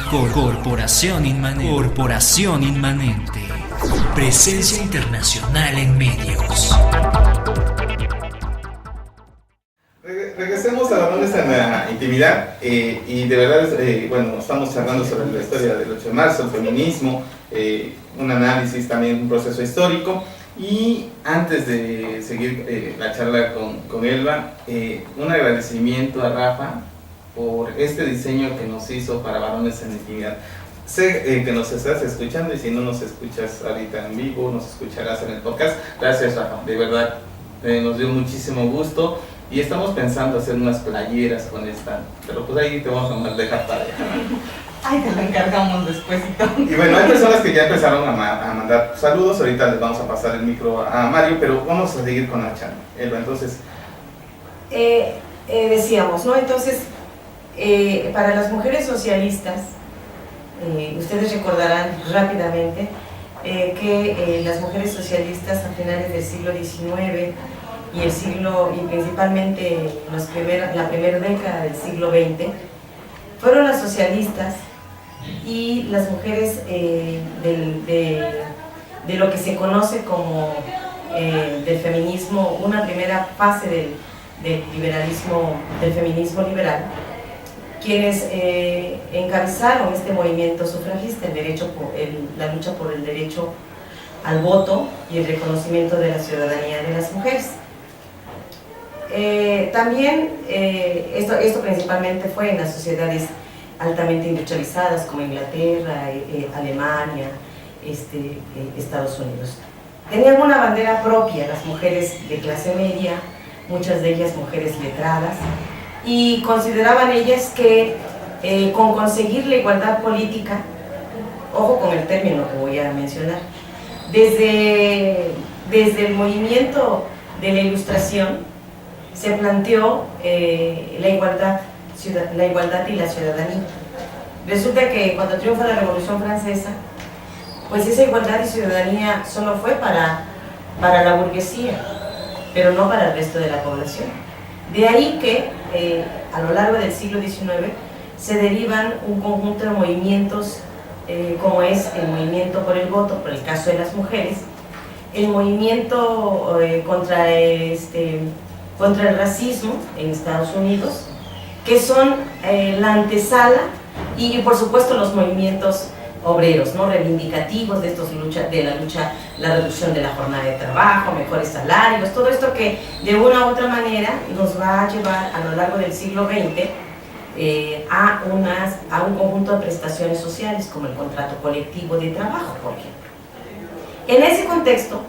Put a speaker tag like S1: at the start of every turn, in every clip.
S1: Corporación Inmanente. Presencia internacional en medios.
S2: Regresemos a Varones en la Intimidad y de verdad, bueno, estamos charlando sobre la historia del 8 de marzo, el feminismo, un análisis también, un proceso histórico. Y antes de seguir la charla con Elba, un agradecimiento a Rafa por este diseño que nos hizo para Varones en la Intimidad. Sé que nos estás escuchando y si no nos escuchas ahorita en vivo, nos escucharás en el podcast. Gracias, Rafa, de verdad, nos dio muchísimo gusto y estamos pensando hacer unas playeras con esta, pero pues ahí te vamos a dejar para allá.
S3: Ay, te lo encargamos después y todo.
S2: Y bueno, hay personas que ya empezaron a mandar saludos, ahorita les vamos a pasar el micro a Mario, pero vamos a seguir con la charla. Elba, entonces...
S3: decíamos, ¿no? Entonces, para las mujeres socialistas, ustedes recordarán rápidamente que las mujeres socialistas a finales del siglo XIX y principalmente la primera década del siglo XX fueron las socialistas y las mujeres de lo que se conoce como del feminismo, una primera fase del liberalismo, del feminismo liberal, quienes encabezaron este movimiento sufragista, la lucha por el derecho al voto y el reconocimiento de la ciudadanía de las mujeres. También esto principalmente fue en las sociedades altamente industrializadas como Inglaterra, Alemania, Estados Unidos. Tenían una bandera propia las mujeres de clase media, muchas de ellas mujeres letradas, y consideraban ellas que con conseguir la igualdad política, ojo con el término que voy a mencionar, desde el movimiento de la Ilustración se planteó la igualdad y la ciudadanía. Resulta que cuando triunfa la Revolución Francesa, pues esa igualdad y ciudadanía solo fue para la burguesía, pero no para el resto de la población. De ahí que a lo largo del siglo XIX se derivan un conjunto de movimientos como es el movimiento por el voto, por el caso de las mujeres, el movimiento contra el racismo en Estados Unidos, que son la antesala, y por supuesto los movimientos obreros, ¿no? Reivindicativos de la reducción de la jornada de trabajo, mejores salarios, todo esto que de una u otra manera nos va a llevar a lo largo del siglo XX a un conjunto de prestaciones sociales como el contrato colectivo de trabajo, por ejemplo. En ese contexto,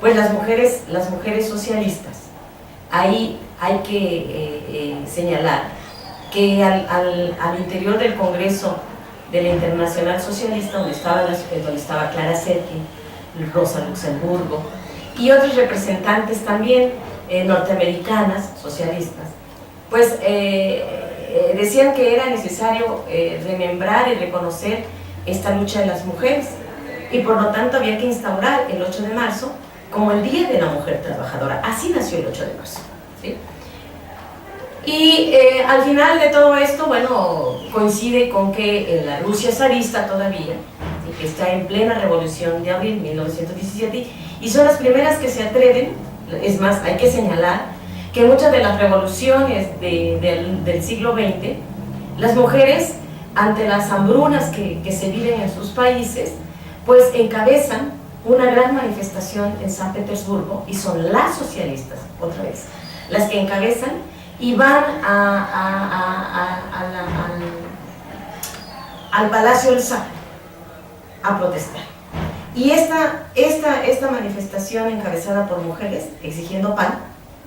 S3: pues las mujeres socialistas, ahí hay que señalar que al interior del Congreso de la Internacional Socialista, donde estaba Clara Zetkin, Rosa Luxemburgo y otros representantes también norteamericanas socialistas, pues decían que era necesario remembrar y reconocer esta lucha de las mujeres, y por lo tanto había que instaurar el 8 de marzo como el Día de la Mujer Trabajadora. Así nació el 8 de marzo, ¿sí? Y al final de todo esto, bueno, coincide con que la Rusia zarista todavía, ¿sí?, que está en plena revolución de abril de 1917, y son las primeras que se atreven. Es más, hay que señalar que muchas de las revoluciones del siglo XX, las mujeres, ante las hambrunas que se viven en sus países, pues encabezan una gran manifestación en San Petersburgo, y son las socialistas, otra vez, las que encabezan y van al Palacio del Zar a protestar. Y esta manifestación encabezada por mujeres exigiendo pan,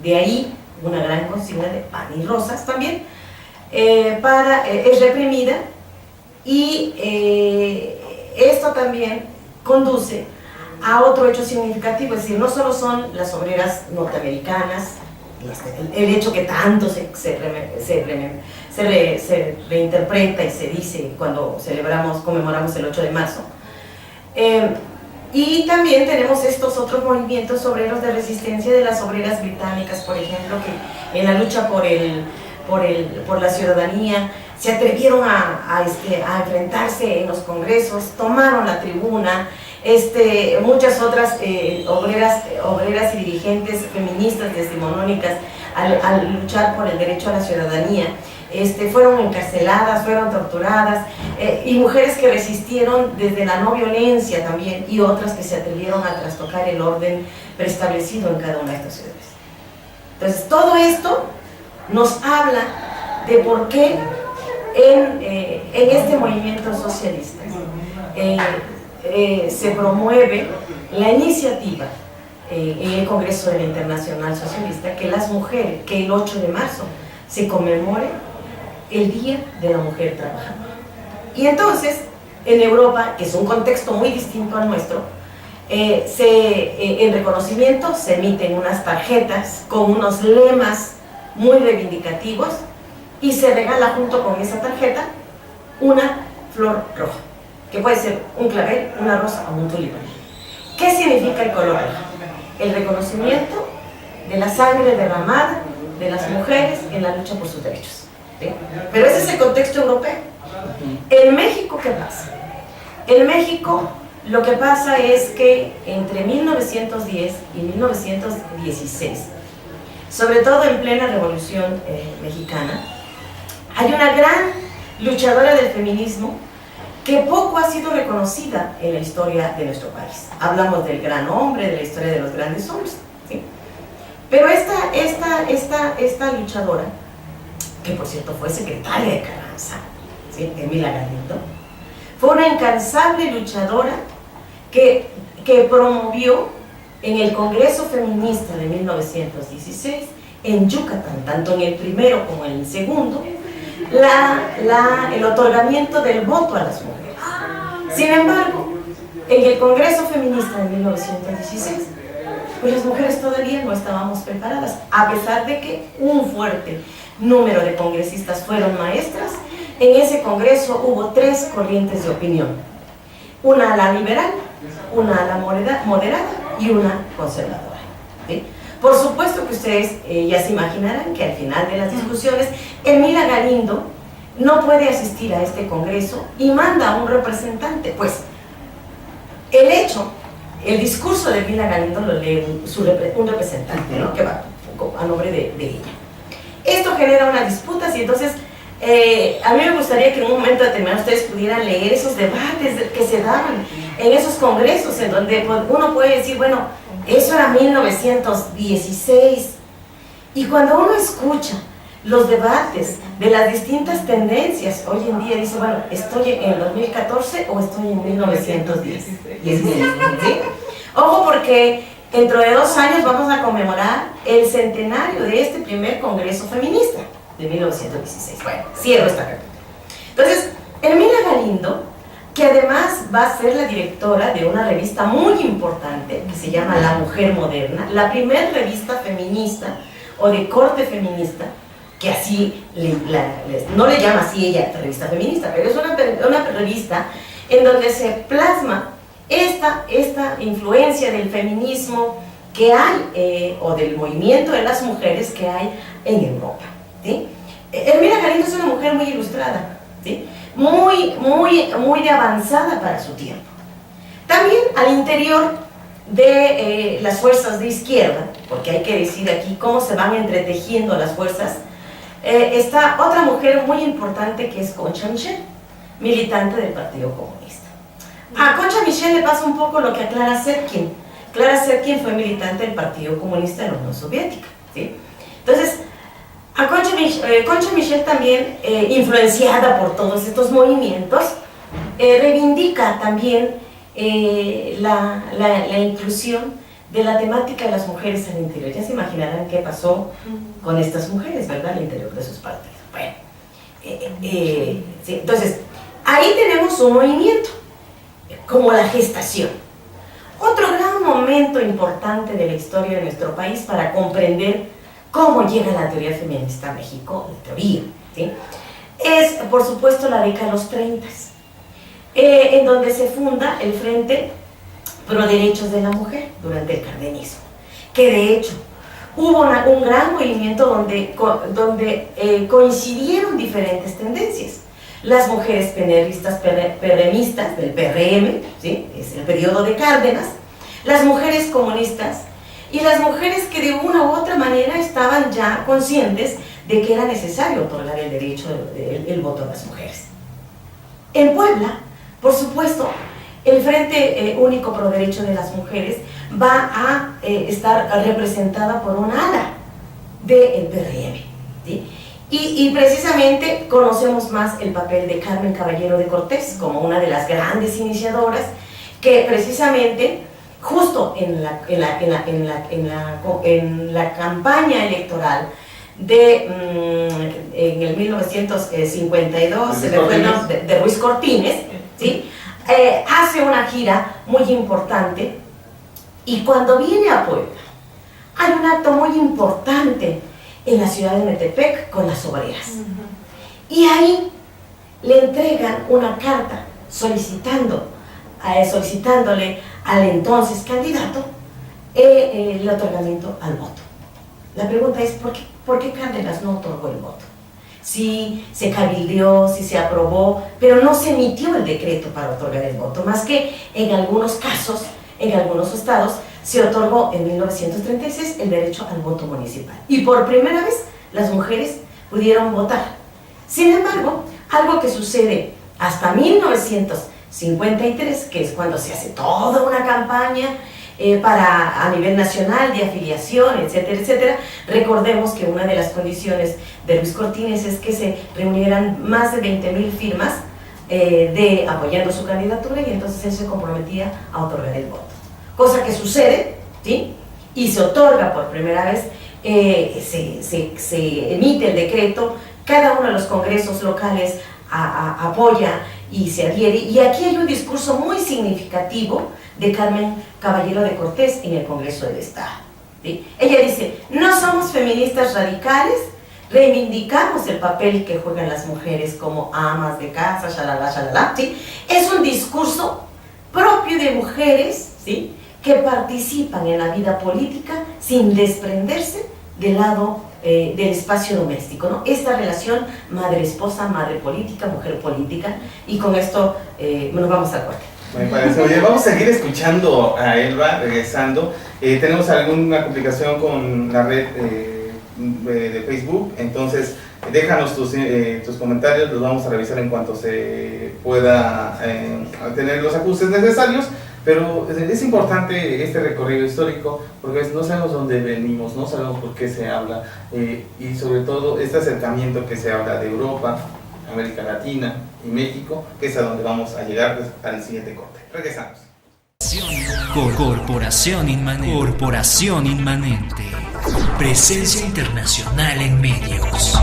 S3: de ahí una gran consigna de pan y rosas también, es reprimida, y esto también conduce a otro hecho significativo, es decir, no solo son las obreras norteamericanas, el hecho que tanto se reinterpreta y se dice cuando conmemoramos el 8 de marzo, y también tenemos estos otros movimientos obreros de resistencia de las obreras británicas, por ejemplo, que en la lucha por la ciudadanía se atrevieron a enfrentarse en los congresos, tomaron la tribuna. Muchas otras obreras y dirigentes feministas decimonónicas al luchar por el derecho a la ciudadanía fueron encarceladas, fueron torturadas, y mujeres que resistieron desde la no violencia también, y otras que se atrevieron a trastocar el orden preestablecido en cada una de estas ciudades. Entonces todo esto nos habla de por qué en este movimiento socialista se promueve la iniciativa en el Congreso de la Internacional Socialista que el 8 de marzo se conmemore el Día de la Mujer Trabajadora. Y entonces, en Europa, que es un contexto muy distinto al nuestro, en reconocimiento se emiten unas tarjetas con unos lemas muy reivindicativos y se regala junto con esa tarjeta una flor roja, que puede ser un clavel, una rosa o un tulipán. ¿Qué significa el color rojo? El reconocimiento de la sangre derramada de las mujeres en la lucha por sus derechos, ¿sí? Pero ese es el contexto europeo. En México, ¿qué pasa? En México lo que pasa es que entre 1910 y 1916, sobre todo en plena Revolución Mexicana, hay una gran luchadora del feminismo que poco ha sido reconocida en la historia de nuestro país. Hablamos del gran hombre, de la historia de los grandes hombres, ¿sí? Pero esta luchadora, que por cierto fue secretaria de Carranza, ¿sí? Emila Galindo, fue una incansable luchadora que promovió en el Congreso Feminista de 1916, en Yucatán, tanto en el primero como en el segundo, el otorgamiento del voto a las mujeres. Sin embargo, en el Congreso Feminista de 1916, pues las mujeres todavía no estábamos preparadas, a pesar de que un fuerte número de congresistas fueron maestras. En ese congreso hubo 3 corrientes de opinión: una ala liberal, una ala moderada y una conservadora, ¿sí? Por supuesto que ustedes ya se imaginarán que al final de las discusiones, Emila Galindo no puede asistir a este congreso y manda a un representante. Pues el discurso de Emila Galindo lo lee un representante, ¿no? Que va a nombre de ella. Esto genera unas disputas y entonces a mí me gustaría que en un momento determinado ustedes pudieran leer esos debates que se daban en esos congresos, en donde uno puede decir, bueno, eso era 1916, y cuando uno escucha los debates de las distintas tendencias hoy en día, dice, bueno, ¿estoy en 2014 o estoy en 1910? ¿Sí? Ojo, porque dentro de 2 años vamos a conmemorar el centenario de este primer congreso feminista de 1916. Bueno, cierro esta carta. Entonces, Emila Galindo, que además va a ser la directora de una revista muy importante que se llama La Mujer Moderna, la primera revista feminista o de corte feminista, que así, no le llama así ella revista feminista, pero es una revista en donde se plasma esta influencia del feminismo que hay, o del movimiento de las mujeres que hay en Europa, ¿sí? Emila Galindo es una mujer muy ilustrada, ¿sí? Muy de avanzada para su tiempo. También al interior de las fuerzas de izquierda, porque hay que decir aquí cómo se van entretejiendo las fuerzas, está otra mujer muy importante que es Concha Michel, militante del Partido Comunista. A Concha Michel le pasa un poco lo que a Clara Zetkin. Clara Zetkin fue militante del Partido Comunista de la Unión Soviética, ¿sí? Entonces, a Concha Michel también, influenciada por todos estos movimientos, reivindica también la inclusión de la temática de las mujeres al interior. Ya se imaginarán qué pasó con estas mujeres, ¿verdad?, al interior de sus partidos. Bueno, sí, entonces, ahí tenemos un movimiento, como la gestación. Otro gran momento importante de la historia de nuestro país para comprender cómo llega la teoría feminista a México, en teoría, ¿sí?, es, por supuesto, la década de los 30, en donde se funda el Frente Pro Derechos de la Mujer durante el cardenismo, que de hecho hubo un gran movimiento donde coincidieron diferentes tendencias. Las mujeres peneristas, perremistas del PRM, ¿sí? Es el periodo de Cárdenas, las mujeres comunistas y las mujeres que de una u otra manera estaban ya conscientes de que era necesario otorgar el derecho del voto a las mujeres. En Puebla, por supuesto, el Frente Único Pro Derecho de las Mujeres va a estar representada por una ala del PRM, ¿sí? Y precisamente conocemos más el papel de Carmen Caballero de Cortés como una de las grandes iniciadoras que precisamente justo en la campaña electoral en el 1952 de Ruiz Cortines, ¿sí? Hace una gira muy importante y cuando viene a Puebla hay un acto muy importante en la ciudad de Metepec con las obreras. Y ahí le entregan una carta solicitándole al entonces candidato el otorgamiento al voto. La pregunta es, ¿por qué Cárdenas no otorgó el voto? Sí, se cabildeó, sí se aprobó, pero no se emitió el decreto para otorgar el voto, más que en algunos casos, en algunos estados, se otorgó en 1936 el derecho al voto municipal. Y por primera vez las mujeres pudieron votar. Sin embargo, algo que sucede hasta 1953, que es cuando se hace toda una campaña a nivel nacional de afiliación, etcétera, etcétera. Recordemos que una de las condiciones de Ruiz Cortines es que se reunieran más de 20,000 firmas apoyando su candidatura y entonces él se comprometía a otorgar el voto. Cosa que sucede, ¿sí? Y se otorga por primera vez, se emite el decreto, cada uno de los congresos locales apoya y se adhiere, y aquí hay un discurso muy significativo de Carmen Caballero de Cortés en el Congreso del Estado, ¿sí? Ella dice, no somos feministas radicales, reivindicamos el papel que juegan las mujeres como amas de casa, shalala, ¿sí? Es un discurso propio de mujeres, ¿sí?, que participan en la vida política sin desprenderse del lado del espacio doméstico, ¿no? Esta relación madre-esposa, madre-política, mujer-política, y con esto nos vamos al corte.
S2: Me parece. Oye, vamos a seguir escuchando a Elba, regresando. Tenemos alguna complicación con la red de Facebook, entonces déjanos tus comentarios, los vamos a revisar en cuanto se pueda tener los ajustes necesarios. Pero es importante este recorrido histórico porque no sabemos dónde venimos, no sabemos por qué se habla y sobre todo este acercamiento que se habla de Europa, América Latina y México, que es a donde vamos a llegar al siguiente corte. Regresamos.
S1: Corporación Inmanente. Presencia internacional en medios.